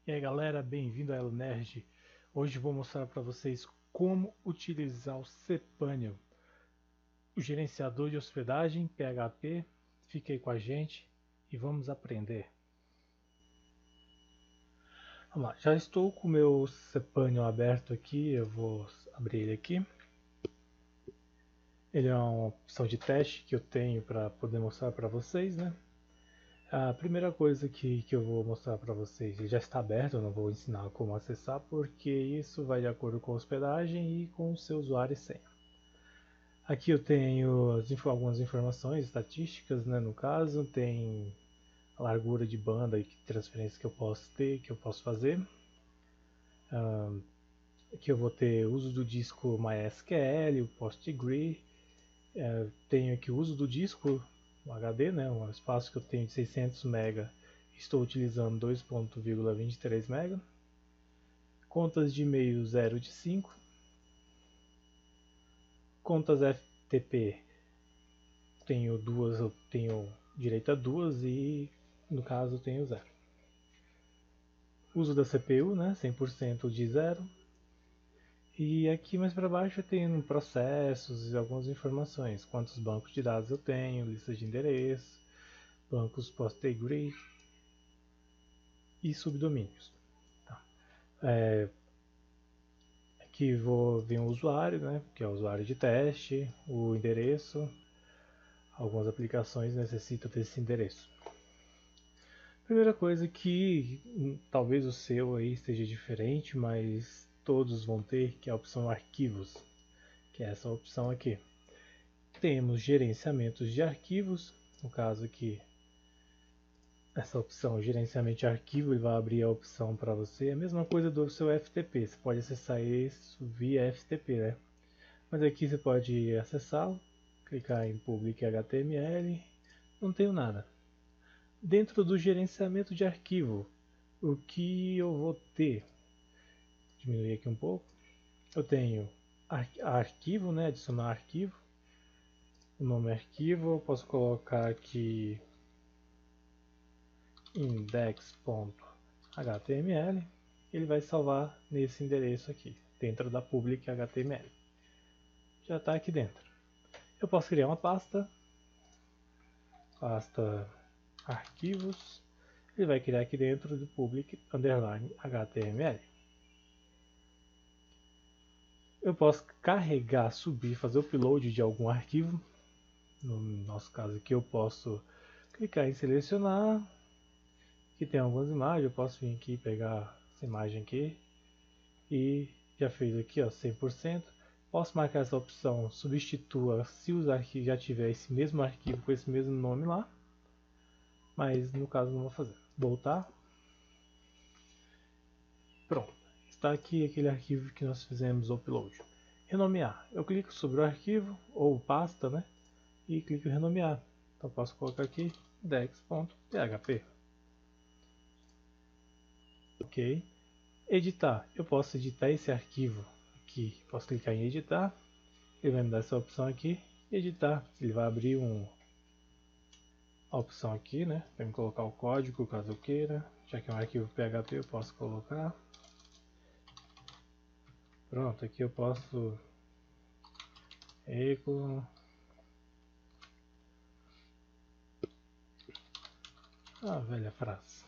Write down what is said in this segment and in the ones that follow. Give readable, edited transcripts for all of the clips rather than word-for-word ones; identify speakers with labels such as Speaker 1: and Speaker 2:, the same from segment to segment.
Speaker 1: E aí galera, bem-vindo a EloNerd. Hoje vou mostrar para vocês como utilizar o cPanel, o gerenciador de hospedagem PHP. Fique aí com a gente e vamos aprender. Vamos lá, já estou com o meu cPanel aberto aqui, eu vou abrir ele aqui. Ele é uma opção de teste que eu tenho para poder mostrar para vocês, né? A primeira coisa que eu vou mostrar para vocês, ele já está aberto, eu não vou ensinar como acessar, porque isso vai de acordo com a hospedagem e com o seu usuário e senha. Aqui eu tenho algumas informações estatísticas, né, no caso, tem a largura de banda e transferência que eu posso ter, que eu posso fazer. Aqui eu vou ter uso do disco MySQL, o PostgreSQL, tenho aqui o uso do disco, o HD, né, um espaço que eu tenho de 600 MB, estou utilizando 2.23 MB. Contas de e-mail 0 de 5. Contas FTP, tenho duas, eu tenho direito a duas e no caso tenho 0. Uso da CPU, né, 100% de 0. E aqui mais para baixo eu tenho processos e algumas informações, quantos bancos de dados eu tenho, lista de endereços, bancos PostgreSQL e subdomínios. Tá. Aqui vem o usuário, né, que é o usuário de teste, o endereço. Algumas aplicações necessitam desse endereço. Primeira coisa que talvez o seu aí esteja diferente, mas todos vão ter, que é a opção arquivos, que é essa opção aqui. Temos gerenciamentos de arquivos, no caso aqui, essa opção gerenciamento de arquivo, ele vai abrir a opção para você, a mesma coisa do seu FTP, você pode acessar isso via FTP, né? Mas aqui você pode acessá-lo, clicar em Public HTML, não tenho nada. Dentro do gerenciamento de arquivo, o que eu vou ter? Diminuir aqui um pouco. Eu tenho arquivo, né? Adicionar arquivo. O nome é arquivo, eu posso colocar aqui index.html. Ele vai salvar nesse endereço aqui, dentro da public HTML. Já está aqui dentro. Eu posso criar uma pasta arquivos. Ele vai criar aqui dentro do public underline HTML. Eu posso carregar, subir, fazer o upload de algum arquivo. No nosso caso aqui eu posso clicar em selecionar. Aqui tem algumas imagens, eu posso vir aqui pegar essa imagem aqui. E já fez aqui, ó, 100%. Posso marcar essa opção, substitua se os arquivos já tiver esse mesmo arquivo com esse mesmo nome lá. Mas no caso não vou fazer. Voltar. Pronto. Está aqui aquele arquivo que nós fizemos o upload. Renomear. Eu clico sobre o arquivo, ou pasta, né? E clico em renomear. Então posso colocar aqui index.php. Ok. Editar. Eu posso editar esse arquivo aqui. Posso clicar em editar. Ele vai me dar essa opção aqui. Editar. Ele vai abrir a opção aqui, né? Para me colocar o código caso eu queira. Já que é um arquivo PHP eu posso colocar. Pronto, aqui eu posso eco. Ah, velha frase.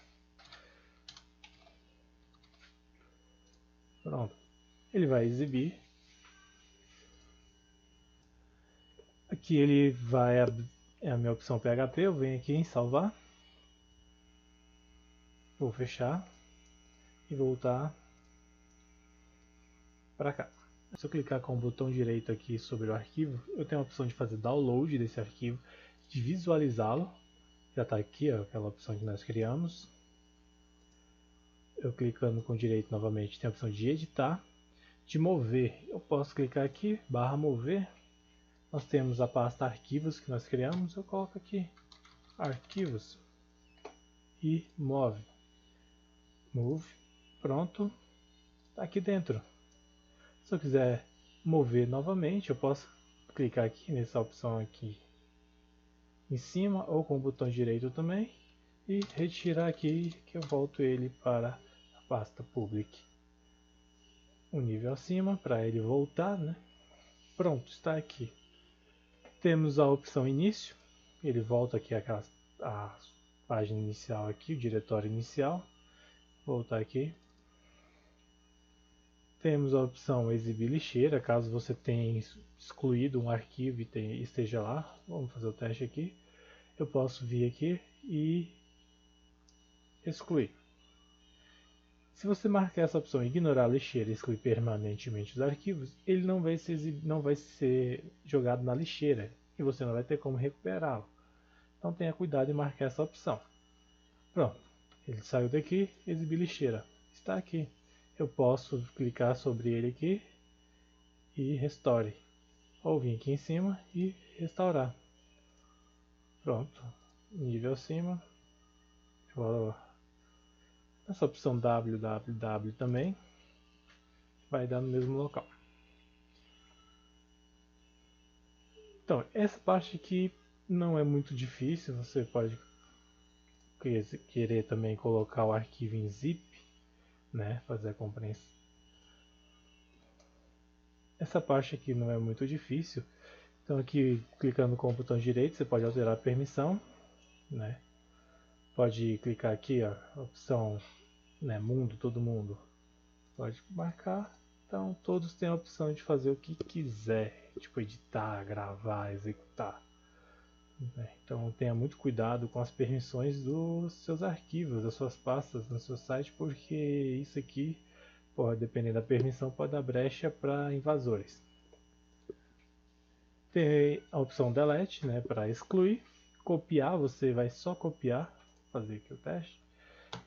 Speaker 1: Pronto. Ele vai exibir. Aqui ele vai abrir, é a minha opção PHP, eu venho aqui em salvar. Vou fechar e voltar para cá. Se eu clicar com o botão direito aqui sobre o arquivo, eu tenho a opção de fazer download desse arquivo, de visualizá-lo. Já está aqui, ó, aquela opção que nós criamos. Eu clicando com o direito novamente, tem a opção de editar. De mover, eu posso clicar aqui, barra mover. Nós temos a pasta arquivos que nós criamos, eu coloco aqui arquivos e move. Move, pronto, está aqui dentro. Se eu quiser mover novamente, eu posso clicar aqui nessa opção aqui em cima ou com o botão direito também e retirar aqui que eu volto ele para a pasta public um nível acima para ele voltar, né? Pronto, está aqui. Temos a opção início, ele volta aqui a página inicial aqui, o diretório inicial. Vou voltar aqui. Temos a opção exibir lixeira, caso você tenha excluído um arquivo e esteja lá. Vamos fazer o teste aqui. Eu posso vir aqui e excluir. Se você marcar essa opção ignorar a lixeira e excluir permanentemente os arquivos, ele não vai ser jogado na lixeira e você não vai ter como recuperá-lo. Então tenha cuidado em marcar essa opção. Pronto, ele saiu daqui, exibir lixeira. Está aqui. Eu posso clicar sobre ele aqui e restore. Ou vir aqui em cima e restaurar. Pronto, nível acima. Essa opção www também vai dar no mesmo local. Então, essa parte aqui não é muito difícil. Você pode querer também colocar o arquivo em zip, né? Fazer a compreensão. Essa parte aqui não é muito difícil. Então aqui, clicando com o botão direito, você pode alterar a permissão, né? Pode clicar aqui, ó, a opção, né, mundo, todo mundo. Pode marcar. Então todos têm a opção de fazer o que quiser, tipo editar, gravar, executar. Então tenha muito cuidado com as permissões dos seus arquivos, das suas pastas no seu site, porque isso aqui, dependendo da permissão, pode dar brecha para invasores. Tem a opção delete, né, para excluir. Copiar, você vai só copiar, fazer aqui o teste,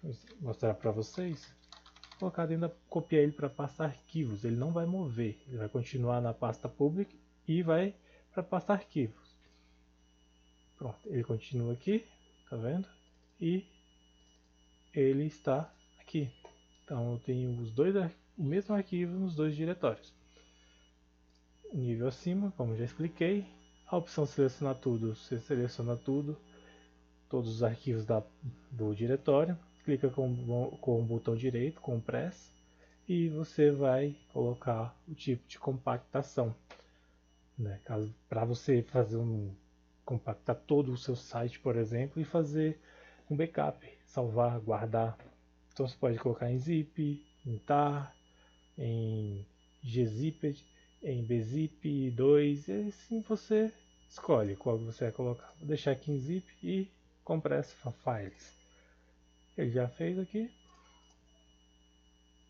Speaker 1: vou mostrar para vocês. Colocar dentro copiar ele para a pasta arquivos, ele não vai mover, ele vai continuar na pasta public e vai para a pasta arquivos. Pronto, ele continua aqui, tá vendo? E ele está aqui. Então eu tenho o mesmo arquivo nos dois diretórios. Nível acima, como já expliquei. A opção selecionar tudo, você seleciona tudo, todos os arquivos do diretório. Clica com o botão direito, compress, e você vai colocar o tipo de compactação, né? Para você fazer compactar todo o seu site, por exemplo, e fazer um backup, salvar, guardar. Então você pode colocar em zip, em tar, em gzipped, em bzip 2, e assim você escolhe qual você vai colocar. Vou deixar aqui em zip e compress files. Ele já fez aqui.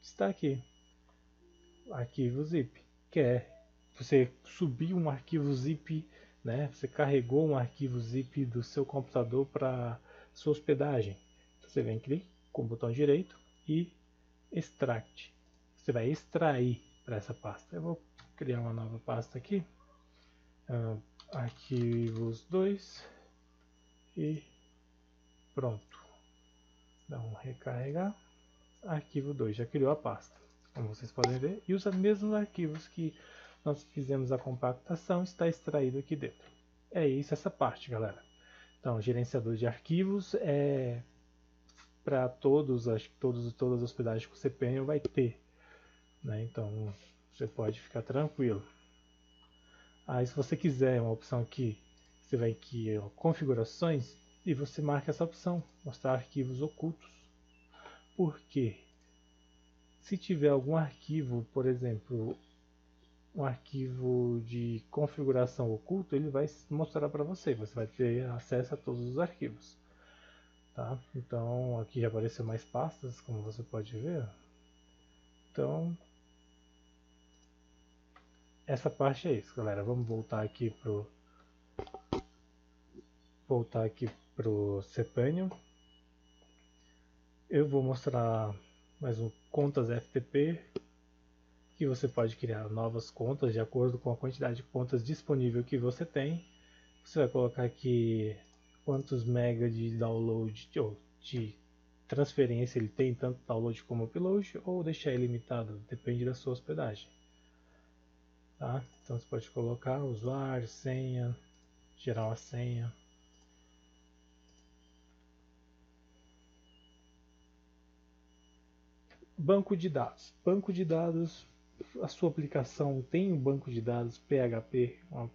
Speaker 1: Está aqui. Arquivo zip. Você subir um arquivo zip, né? Você carregou um arquivo zip do seu computador para sua hospedagem. Você vem aqui com o botão direito e extract. Você vai extrair para essa pasta. Eu vou criar uma nova pasta aqui. Arquivos 2 e pronto. Dá um recarregar. Arquivo 2 já criou a pasta, como vocês podem ver, e os mesmos arquivos que nós fizemos a compactação está extraído aqui dentro. É isso, essa parte, galera. Então, gerenciador de arquivos é para todas as hospedagens que você tem vai ter, né? Então você pode ficar tranquilo. Aí, se você quiser uma opção aqui, você vai aqui ó, configurações e você marca essa opção, mostrar arquivos ocultos. Por quê? Se tiver algum arquivo, por exemplo, um arquivo de configuração oculto, ele vai mostrar para você. Você vai ter acesso a todos os arquivos. Tá? Então aqui já apareceu mais pastas, como você pode ver. Então essa parte é isso, galera. Vamos voltar aqui pro cPanel. Eu vou mostrar mais contas FTP, que você pode criar novas contas de acordo com a quantidade de contas disponível que você tem. Você vai colocar aqui quantos mega de download ou de transferência ele tem, tanto download como upload, ou deixar ilimitado, depende da sua hospedagem. Tá? Então você pode colocar usuário, senha, gerar uma senha. Banco de dados. Banco de dados, a sua aplicação tem um banco de dados PHP, uma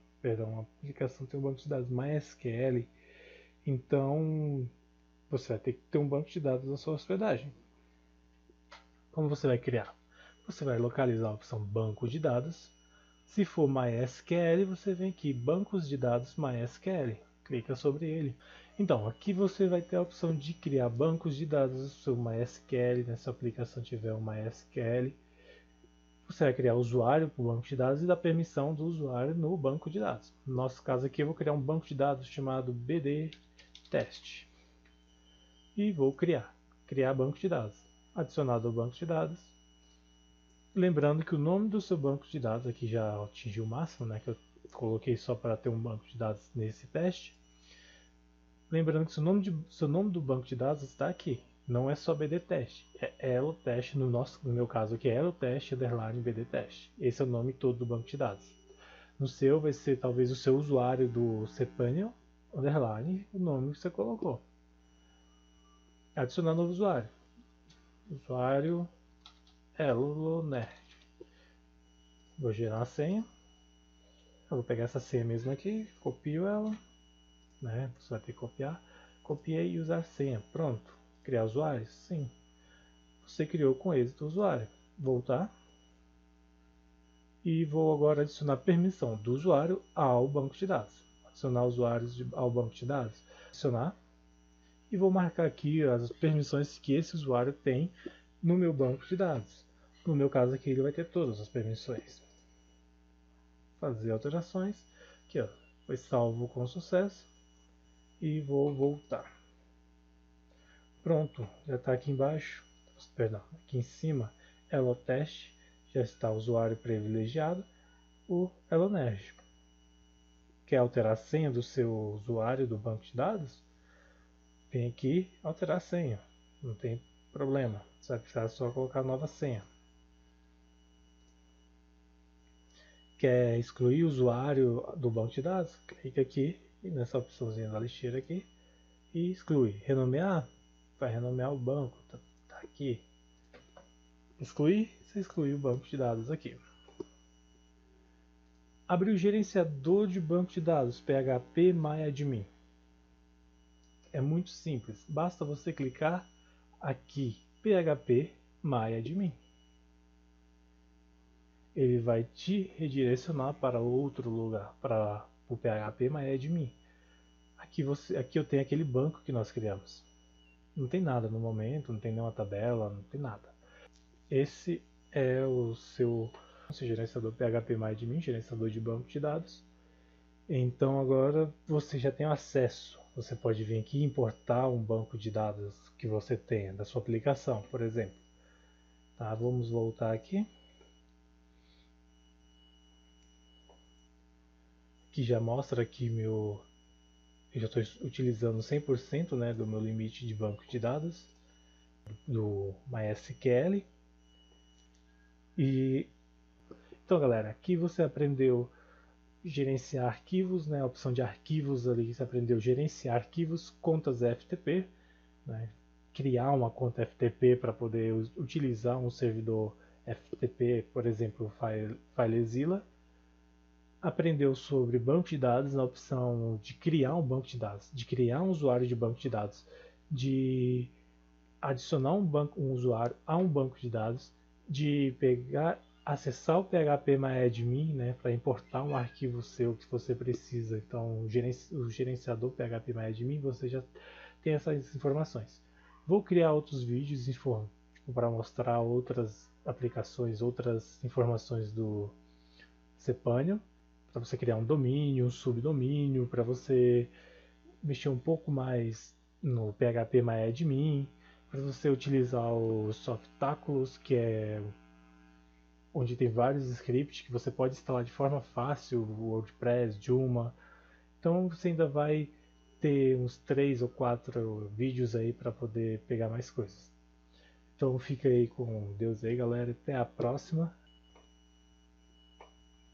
Speaker 1: aplicação tem um banco de dados MySQL, então você vai ter que ter um banco de dados na sua hospedagem. Como você vai criar? Você vai localizar a opção banco de dados. Se for MySQL, você vem aqui, bancos de dados MySQL. Clica sobre ele. Então, aqui você vai ter a opção de criar bancos de dados se o MySQL, nessa aplicação tiver um MySQL. Você vai criar o usuário para o banco de dados e dar permissão do usuário no banco de dados. No nosso caso aqui, eu vou criar um banco de dados chamado BD Test. E vou criar banco de dados. Adicionado ao banco de dados. Lembrando que o nome do seu banco de dados aqui já atingiu o máximo, né, que eu coloquei só para ter um banco de dados nesse teste. Lembrando que seu nome do banco de dados está aqui. Não é só BD Test, é Elo Test, no meu caso aqui é Elo Test _ BD Test. Esse é o nome todo do banco de dados. No seu vai ser talvez o seu usuário do cPanel _ o nome que você colocou. Adicionar novo usuário. Usuário Elonerd. Vou gerar a senha. Eu vou pegar essa senha mesmo aqui, copio ela, né? Você vai ter que copiar. Copiei e usar senha. Pronto. Criar usuário? Sim. Você criou com êxito o usuário. Voltar. E vou agora adicionar permissão do usuário ao banco de dados. Adicionar usuários ao banco de dados. Adicionar. E vou marcar aqui as permissões que esse usuário tem no meu banco de dados. No meu caso aqui ele vai ter todas as permissões. Fazer alterações. Aqui ó, foi salvo com sucesso. E vou voltar. Pronto, já está aqui embaixo, perdão, aqui em cima, Elo Test, já está o usuário privilegiado, o Elonerd. Quer alterar a senha do seu usuário do banco de dados? Vem aqui, alterar a senha, não tem problema, você vai precisar só colocar a nova senha. Quer excluir o usuário do banco de dados? Clica aqui, nessa opçãozinha da lixeira aqui, e exclui. Renomear? Vai renomear o banco, tá aqui. Excluir, você excluiu o banco de dados aqui. Abrir o gerenciador de banco de dados, PHP MyAdmin. É muito simples, basta você clicar aqui, PHP MyAdmin. Ele vai te redirecionar para outro lugar, para o PHP MyAdmin. Aqui eu tenho aquele banco que nós criamos. Não tem nada no momento, não tem nenhuma tabela, não tem nada. Esse é o seu gerenciador PHP MyAdmin, gerenciador de banco de dados. Então agora você já tem acesso. Você pode vir aqui e importar um banco de dados que você tenha da sua aplicação, por exemplo. Tá, vamos voltar aqui. Que já mostra que eu já estou utilizando 100%, né, do meu limite de banco de dados do MySQL. Então galera, aqui você aprendeu gerenciar arquivos, né, a opção de arquivos ali, você aprendeu gerenciar arquivos, contas FTP, né, criar uma conta FTP para poder utilizar um servidor FTP, por exemplo, FileZilla. Aprendeu sobre banco de dados na opção de criar um banco de dados, de criar um usuário de banco de dados, de adicionar um usuário a um banco de dados, de acessar o PHP MyAdmin, né, para importar um arquivo seu que você precisa. Então, o gerenciador PHP MyAdmin, você já tem essas informações. Vou criar outros vídeos para mostrar outras aplicações, outras informações do cPanel, para você criar um domínio, um subdomínio, para você mexer um pouco mais no PHP MyAdmin, para você utilizar o Softaculous, que é onde tem vários scripts que você pode instalar de forma fácil, WordPress, Joomla. Então você ainda vai ter uns 3 ou 4 vídeos aí para poder pegar mais coisas. Então fica aí com Deus aí, galera. Até a próxima.